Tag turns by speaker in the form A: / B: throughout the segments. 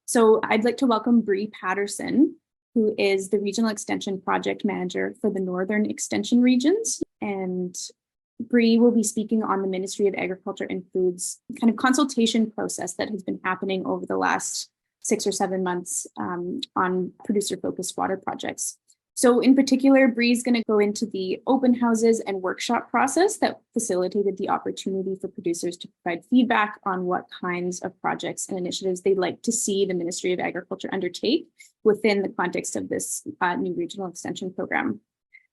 A: So I'd like to welcome Bree Patterson, who is the Regional Extension Project Manager for the Northern Extension regions. And Bree will be speaking on the Ministry of Agriculture and Food's kind of consultation process that has been happening over the last 6 or 7 months on producer-focused water projects. So in particular, Bree's going to go into the open houses and workshop process that facilitated the opportunity for producers to provide feedback on what kinds of projects and initiatives they'd like to see the Ministry of Agriculture undertake within the context of this new regional extension program.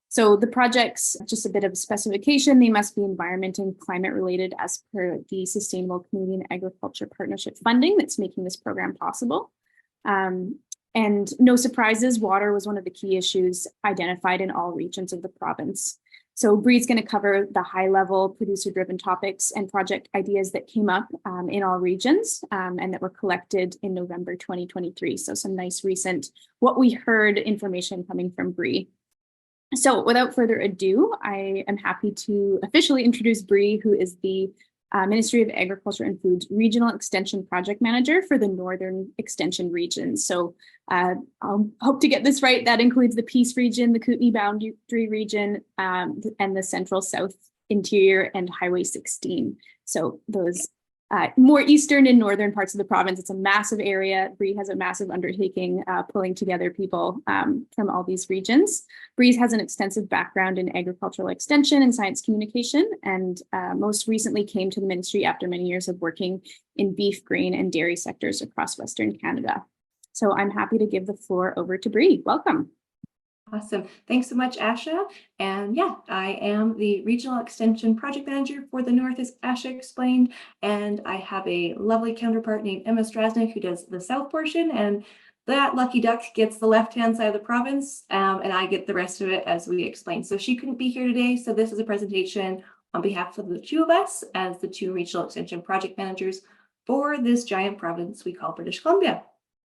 A: So the projects, just a bit of specification, they must be environment and climate related as per the Sustainable Canadian Agriculture Partnership funding that's making this program possible. And no surprises, water was one of the key issues identified in all regions of the province. So Bree's going to cover the high-level producer-driven topics and project ideas that came up in all regions and that were collected in November 2023. So some nice recent, what we heard information coming from Bree. So without further ado, I am happy to officially introduce Bree, who is the Ministry of Agriculture and Food's Regional Extension Project Manager for the Northern Extension region. So I'll hope to get this right. That includes the Peace region, the Kootenay Boundary region, and the Central South Interior and Highway 16. So those more eastern and northern parts of the province. It's a massive area. Bree has a massive undertaking pulling together people from all these regions. Bree has an extensive background in agricultural extension and science communication, and most recently came to the ministry after many years of working in beef, grain, and dairy sectors across Western Canada. So I'm happy to give the floor over to Bree. Welcome.
B: Awesome. Thanks so much, Asha. And yeah, I am the Regional Extension Project Manager for the North, as Asha explained. And I have a lovely counterpart named Emma Strasnick who does the South portion. And that lucky duck gets the left-hand side of the province, and I get the rest of it as we explained. So she couldn't be here today. So this is a presentation on behalf of the two of us as the two Regional Extension Project Managers for this giant province we call British Columbia.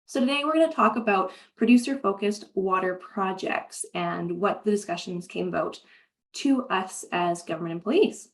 B: So today we're going to talk about producer-focused water projects and what the discussions came about to us as government employees.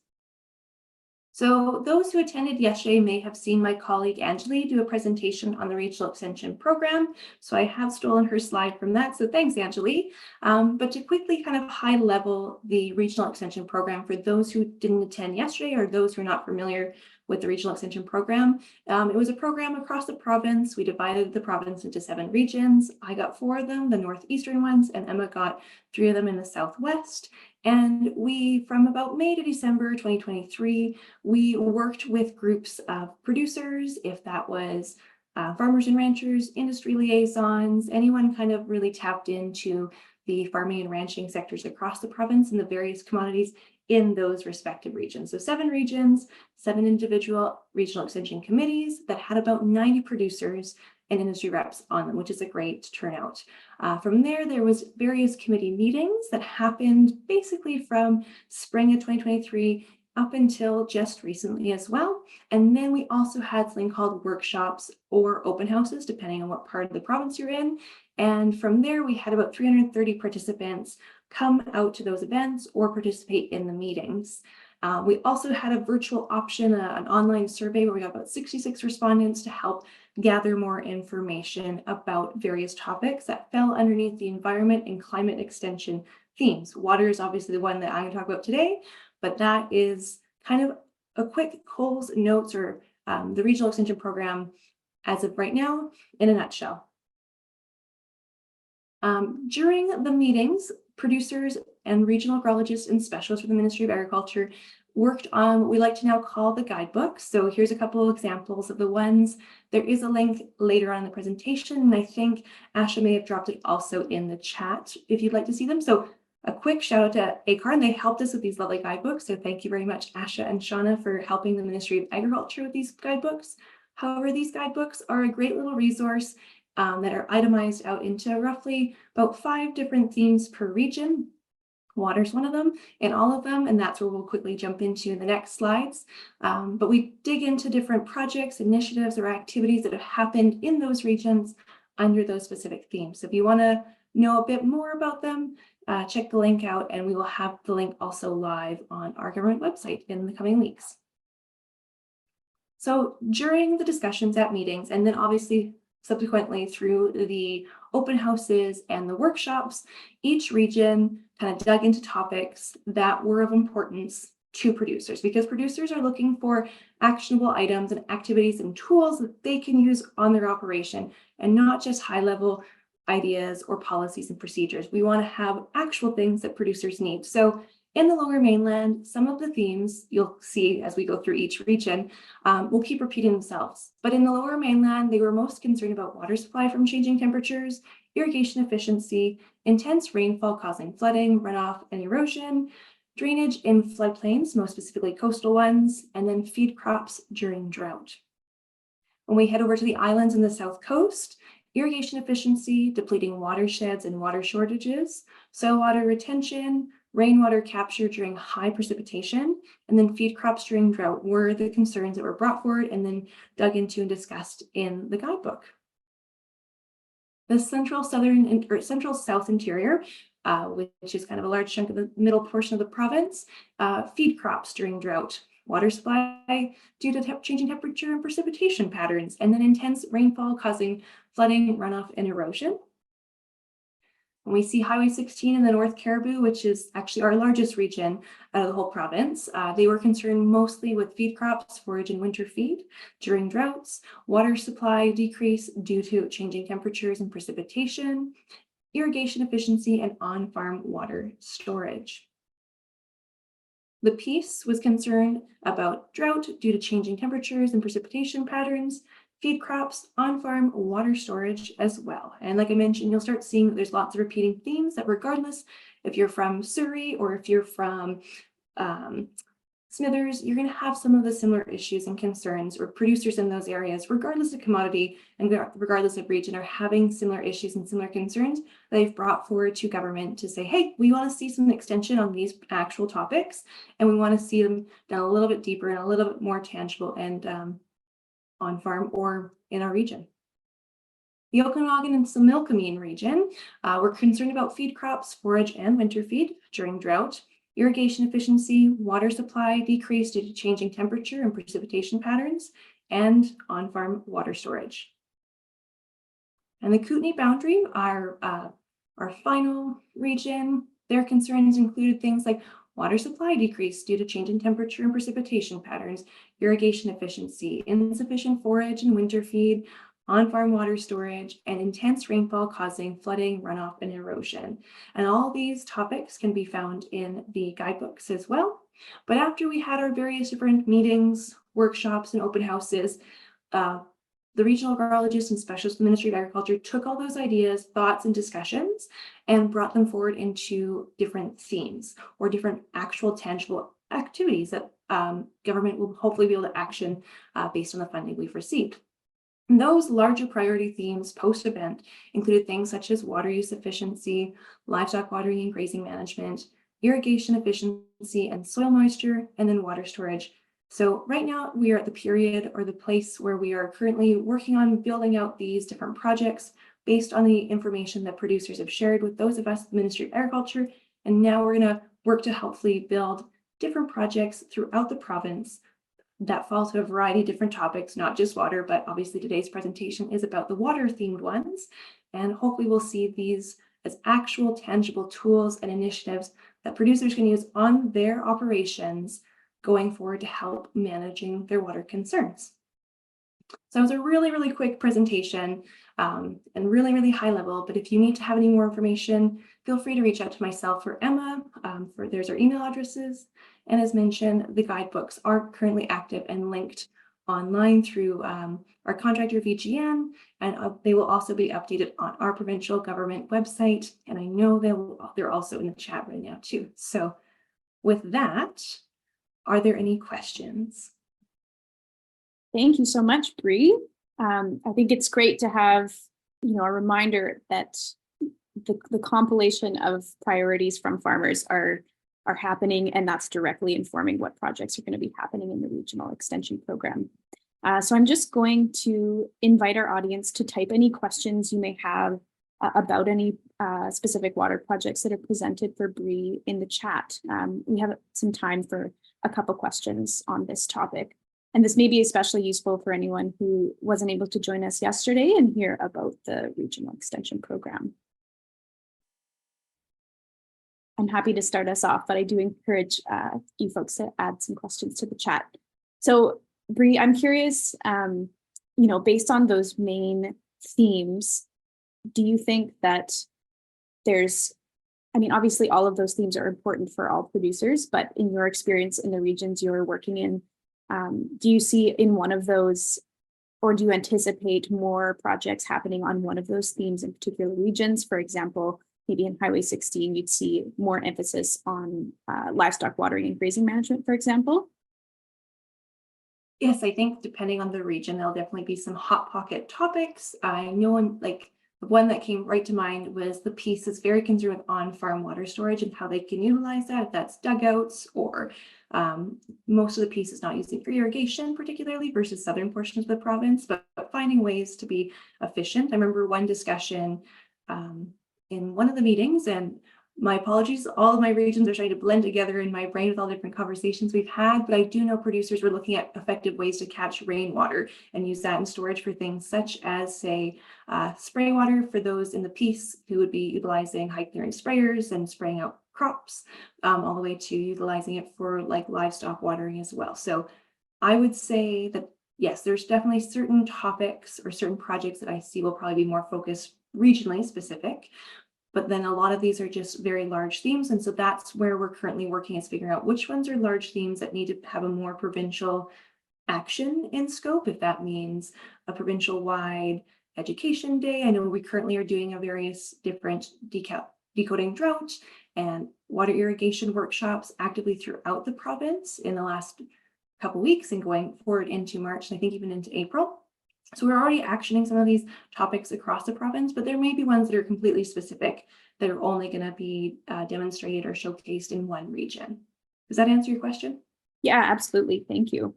B: So those who attended yesterday may have seen my colleague Anjali do a presentation on the Regional Extension Program. So I have stolen her slide from that. So thanks, Anjali. But to quickly kind of high level the Regional Extension Program for those who didn't attend yesterday or those who are not familiar with the Regional Extension Program. It was a program across the province. We divided the province into 7 regions. I got 4 of them, the northeastern ones, and Emma got 3 of them in the southwest. And we, from about May to December 2023, we worked with groups of producers, if that was farmers and ranchers, industry liaisons, anyone kind of really tapped into the farming and ranching sectors across the province and the various commodities in those respective regions. So 7 regions, 7 individual regional extension committees that had about 90 producers and industry reps on them, which is a great turnout. From there was various committee meetings that happened basically from spring of 2023 up until just recently as well. And then we also had something called workshops or open houses, depending on what part of the province you're in. And from there, we had about 330 participants come out to those events or participate in the meetings. We also had a virtual option, an online survey where we got about 66 respondents to help gather more information about various topics that fell underneath the environment and climate extension themes. Water is obviously the one that I'm going to talk about today, but that is kind of a quick Coles Notes or the Regional Extension Program as of right now in a nutshell. During the meetings, producers and regional agrologists and specialists for the Ministry of Agriculture worked on what we like to now call the guidebooks. So here's a couple of examples of the ones. There is a link later on in the presentation, and I think Asha may have dropped it also in the chat if you'd like to see them. So a quick shout out to ACAR, and they helped us with these lovely guidebooks. So thank you very much, Asha and Shauna, for helping the Ministry of Agriculture with these guidebooks. However, these guidebooks are a great little resource that are itemized out into roughly about 5 different themes per region. Water's one of them in all of them, and that's where we'll quickly jump into in the next slides. But we dig into different projects, initiatives, or activities that have happened in those regions under those specific themes. So if you want to know a bit more about them, check the link out, and we will have the link also live on our government website in the coming weeks. So during the discussions at meetings, and then obviously subsequently through the open houses and the workshops, each region kind of dug into topics that were of importance to producers, because producers are looking for actionable items and activities and tools that they can use on their operation, and not just high-level ideas or policies and procedures. We want to have actual things that producers need. So in the Lower Mainland, some of the themes you'll see as we go through each region will keep repeating themselves. But in the Lower Mainland, they were most concerned about water supply from changing temperatures, irrigation efficiency, intense rainfall causing flooding, runoff, and erosion, drainage in floodplains, most specifically coastal ones, and then feed crops during drought. When we head over to the islands in the south coast, irrigation efficiency, depleting watersheds and water shortages, soil water retention, rainwater capture during high precipitation, and then feed crops during drought were the concerns that were brought forward and then dug into and discussed in the guidebook. The central south interior, which is kind of a large chunk of the middle portion of the province, feed crops during drought, water supply due to changing temperature and precipitation patterns, and then intense rainfall causing flooding, runoff, and erosion. When we see Highway 16 in the North Cariboo, which is actually our largest region out of the whole province, they were concerned mostly with feed crops, forage, and winter feed during droughts, water supply decrease due to changing temperatures and precipitation, irrigation efficiency, and on-farm water storage. The piece was concerned about drought due to changing temperatures and precipitation patterns, feed crops, on-farm water storage as well. And like I mentioned, you'll start seeing that there's lots of repeating themes that regardless if you're from Surrey or if you're from Smithers, you're going to have some of the similar issues and concerns, or producers in those areas, regardless of commodity and regardless of region, are having similar issues and similar concerns they've brought forward to government to say, hey, we want to see some extension on these actual topics, and we want to see them done a little bit deeper and a little bit more tangible and on farm or in our region. The Okanagan and Similkameen region were concerned about feed crops, forage, and winter feed during drought, irrigation efficiency, water supply decrease due to changing temperature and precipitation patterns, and on-farm water storage. And the Kootenay boundary, our final region, their concerns included things like water supply decrease due to changing temperature and precipitation patterns, irrigation efficiency, insufficient forage and winter feed, on-farm water storage, and intense rainfall causing flooding, runoff, and erosion. And all these topics can be found in the guidebooks as well. But after we had our various different meetings, workshops, and open houses, the regional agrologists and specialists in the Ministry of Agriculture took all those ideas, thoughts, and discussions and brought them forward into different themes or different actual tangible activities that government will hopefully be able to action based on the funding we've received. And those larger priority themes post-event included things such as water use efficiency, livestock watering and grazing management, irrigation efficiency and soil moisture, and then water storage. So right now we are at the period or the place where we are currently working on building out these different projects based on the information that producers have shared with those of us at the Ministry of Agriculture. And now we're going to work to hopefully build different projects throughout the province that fall to a variety of different topics, not just water, but obviously today's presentation is about the water themed ones. And hopefully we'll see these as actual tangible tools and initiatives that producers can use on their operations going forward to help managing their water concerns. So it was a really, really quick presentation and really high level, but if you need to have any more information, feel free to reach out to myself or Emma. There's our email addresses. And as mentioned, the guidebooks are currently active and linked online through our contractor VGN, and they will also be updated on our provincial government website. And I know they're also in the chat right now too. So with that, are there any questions?
A: Thank you so much, Bree. I think it's great to have, a reminder that the compilation of priorities from farmers are happening, and that's directly informing what projects are going to be happening in the regional extension program. So I'm just going to invite our audience to type any questions you may have about any specific water projects that are presented for Bree in the chat. We have some time for a couple questions on this topic. And this may be especially useful for anyone who wasn't able to join us yesterday and hear about the Regional Extension Program. I'm happy to start us off, but I do encourage you folks to add some questions to the chat. So, Bree, I'm curious, based on those main themes, do you think that obviously all of those themes are important for all producers, but in your experience in the regions you're working in, do you see in one of those, or do you anticipate more projects happening on one of those themes in particular regions? For example, maybe in Highway 16, you'd see more emphasis on livestock watering and grazing management, for example?
B: Yes, I think depending on the region, there'll definitely be some hot pocket topics. I know the one that came right to mind was the piece that's very concerned with on-farm water storage and how they can utilize that, if that's dugouts or most of the piece is not using for irrigation particularly versus southern portions of the province, but finding ways to be efficient. I remember one discussion in one of the meetings, and my apologies, all of my regions are trying to blend together in my brain with all different conversations we've had, but I do know producers were looking at effective ways to catch rainwater and use that in storage for things such as, say, spray water for those in the piece who would be utilizing high clearance sprayers and spraying out crops, all the way to utilizing it for like livestock watering as well. So I would say that, yes, there's definitely certain topics or certain projects that I see will probably be more focused regionally specific. But then a lot of these are just very large themes. And so that's where we're currently working, is figuring out which ones are large themes that need to have a more provincial action in scope, if that means a provincial-wide education day. I know we currently are doing a various different decoding drought and water irrigation workshops actively throughout the province in the last couple weeks and going forward into March, and I think even into April. So we're already actioning some of these topics across the province, but there may be ones that are completely specific that are only going to be demonstrated or showcased in one region. Does that answer your question?
A: Yeah, absolutely. Thank you.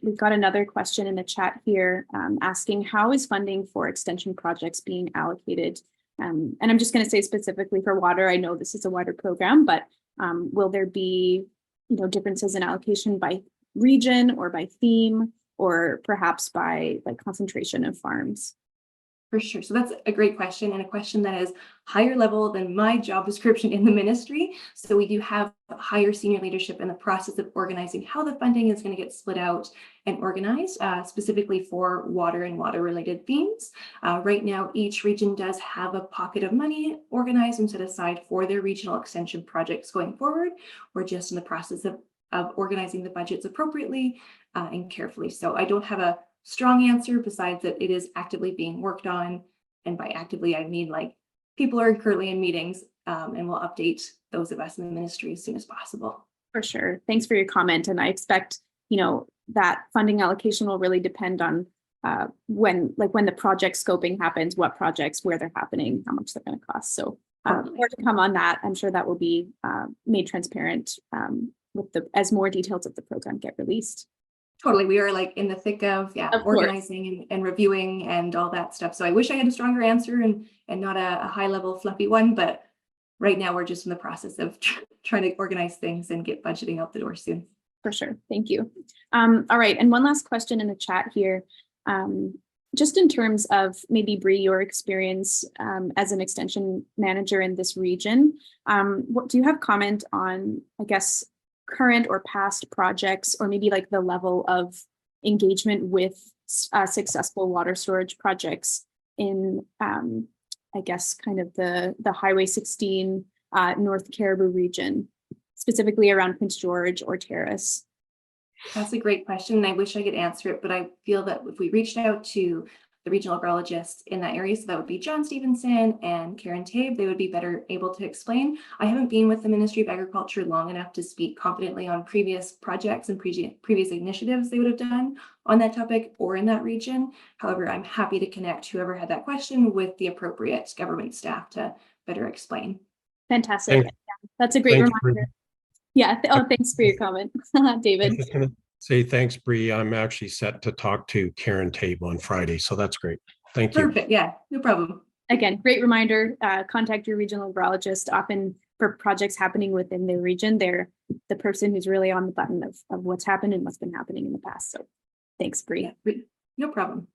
A: We've got another question in the chat here asking, how is funding for extension projects being allocated? And I'm just going to say specifically for water, I know this is a wider program, but will there be differences in allocation by region or by theme, or perhaps by like concentration of farms?
B: For sure. So that's a great question, and a question that is higher level than my job description in the ministry. So we do have higher senior leadership in the process of organizing how the funding is going to get split out and organized, specifically for water and water related themes. Right now, each region does have a pocket of money organized and set aside for their regional extension projects going forward. We're just in the process of organizing the budgets appropriately and carefully. So I don't have a strong answer besides that it is actively being worked on. And by actively, I mean like people are currently in meetings and we'll update those of us in the ministry as soon as possible.
A: For sure. Thanks for your comment. And I expect, that funding allocation will really depend on when the project scoping happens, what projects, where they're happening, how much they're going to cost. So more to come on that. I'm sure that will be made transparent as more details of the program get released.
B: Totally. We are like in the thick of organizing and reviewing and all that stuff. So I wish I had a stronger answer and not a high level fluffy one, but right now we're just in the process of trying to organize things and get budgeting out the door soon.
A: For sure. Thank you. All right. And one last question in the chat here. Just in terms of maybe Bree, your experience as an extension manager in this region, what do you have comment on, I guess, current or past projects, or maybe like the level of engagement with successful water storage projects in, I guess, kind of the Highway 16 North Caribou region, specifically around Prince George or Terrace?
B: That's a great question, and I wish I could answer it, but I feel that if we reached out to the regional agrologists in that area, so that would be John Stevenson and Karen Tabe, they would be better able to explain. I haven't been with the Ministry of Agriculture long enough to speak confidently on previous projects and previous initiatives they would have done on that topic or in that region. However, I'm happy to connect whoever had that question with the appropriate government staff to better explain.
A: Fantastic. That's a great reminder. Yeah. Thanks for your comment, David.
C: Say thanks, Bree. I'm actually set to talk to Karen Tabe on Friday, so that's great. Thank you.
B: Perfect. Yeah, no problem.
A: Again, great reminder. Contact your regional agrologist. Often for projects happening within their region, they're the person who's really on the button of what's happened and what's been happening in the past. So thanks, Bree.
B: Yeah, no problem.